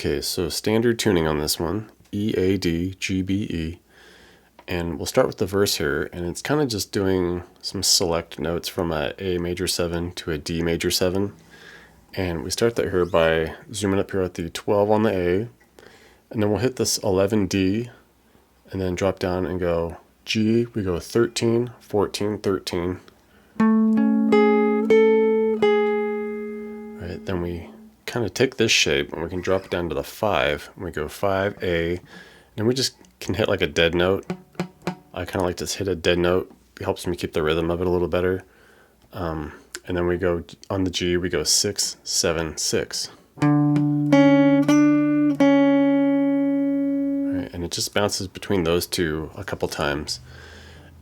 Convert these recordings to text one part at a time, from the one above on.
Okay, so standard tuning on this one, E, A, D, G, B, E. And we'll start with the verse here, and it's kind of just doing some select notes from a A major 7 to a D major 7. And we start that here by zooming up here at the 12 on the A, and then we'll hit this 11 D, and then drop down and go G, we go 13, 14, 13. Right, then we kind of take this shape and we can drop it down to the 5, and we go 5, A, and we just can hit like a dead note. I kind of like to hit a dead note. It helps me keep the rhythm of it a little better. And then we go on the G, we go 6, 7, 6. Right, and it just bounces between those two a couple times.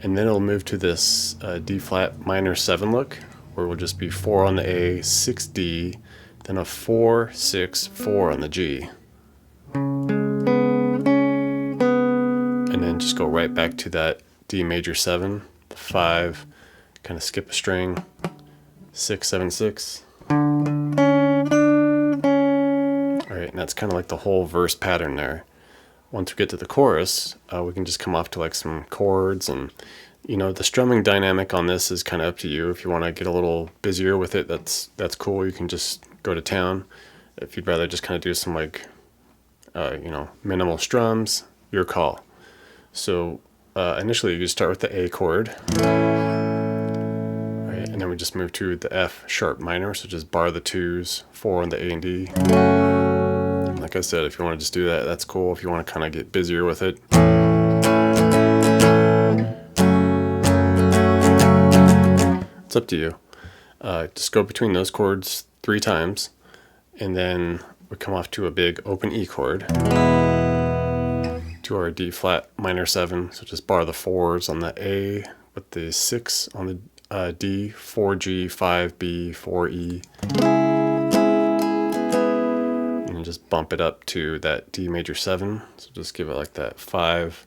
And then it'll move to this D flat minor 7 look, where it will just be 4 on the A, 6 D, then a 4, 6, 4 on the G. And then just go right back to that D major 7, the 5, kind of skip a string, 6, 7, 6. Alright, and that's kind of like the whole verse pattern there. Once we get to the chorus, we can just come off to like some chords, and the strumming dynamic on this is kind of up to you. If you want to get a little busier with it, that's cool. You can just go to town. If you'd rather just kind of do some like minimal strums, your call. So initially you just start with the A chord, right, and then we just move to the F sharp minor, so just bar the 2s, 4 on the A and D. Like I said, if you want to just do that, that's cool. If you want to kind of get busier with it, it's up to you. Just go between those chords 3 times, and then we come off to a big open E chord, to our D flat minor 7, so just bar the 4s on the A with the 6 on the D, 4G, 5B, 4E, and just bump it up to that D major 7, so just give it like that 5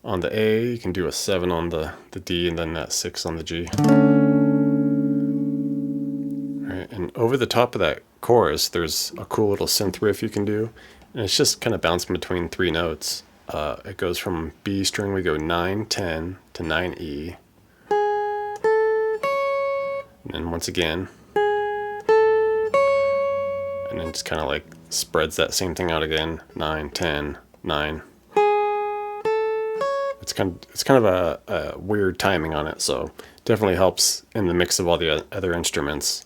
on the A, you can do a 7 on the D, and then that 6 on the G. Right, and over the top of that chorus, there's a cool little synth riff you can do, and it's just kind of bouncing between 3 notes. It goes from B string, we go 9, 10 to 9E, and then once again, and then just kind of like spreads that same thing out again, 9, 10, 9. It's kind of a weird timing on it, so definitely helps in the mix of all the other instruments.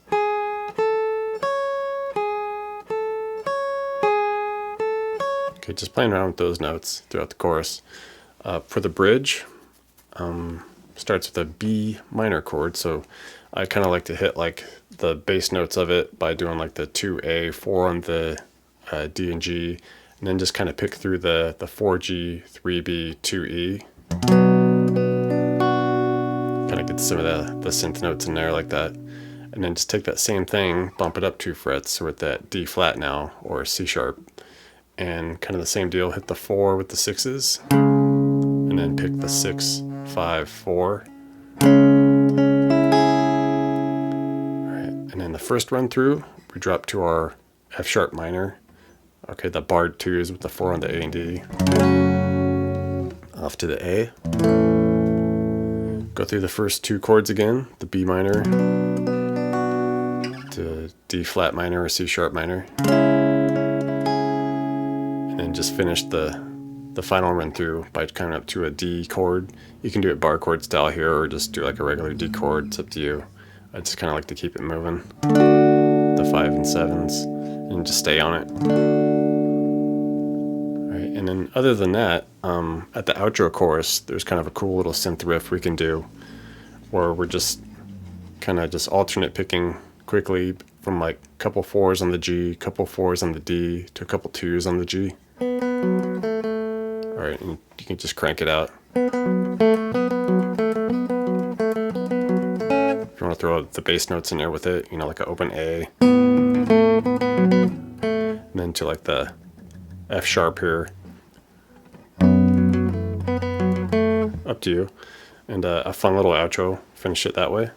Okay, just playing around with those notes throughout the chorus. For the bridge, starts with a B minor chord, so I kind of like to hit like the bass notes of it by doing like the 2A, 4 on the D and G, and then just kind of pick through the 4G, 3B, 2E. Kind of get some of the synth notes in there like that. And then just take that same thing, bump it up 2 frets, so we're at that D flat now, or C sharp. And kind of the same deal, hit the 4 with the 6s, and then pick the 6, 5, 4. Alright, and then the first run through, we drop to our F sharp minor. Okay, the barred 2s with the 4 on the A and D. Off to the A. Go through the first 2 chords again, the B minor to D flat minor or C sharp minor. And just finish the final run through by coming up to a D chord. You can do it bar chord style here, or just do like a regular D chord. It's up to you. I just kind of like to keep it moving. The 5 and 7s, and just stay on it. Alright, and then other than that, at the outro chorus, there's kind of a cool little synth riff we can do, where we're just kind of just alternate picking quickly from like a couple 4s on the G, couple 4s on the D, to a couple 2s on the G. Alright, and you can just crank it out. If you want to throw the bass notes in there with it, like an open A. And then to like the F sharp here. Up to you. And a fun little outro, finish it that way.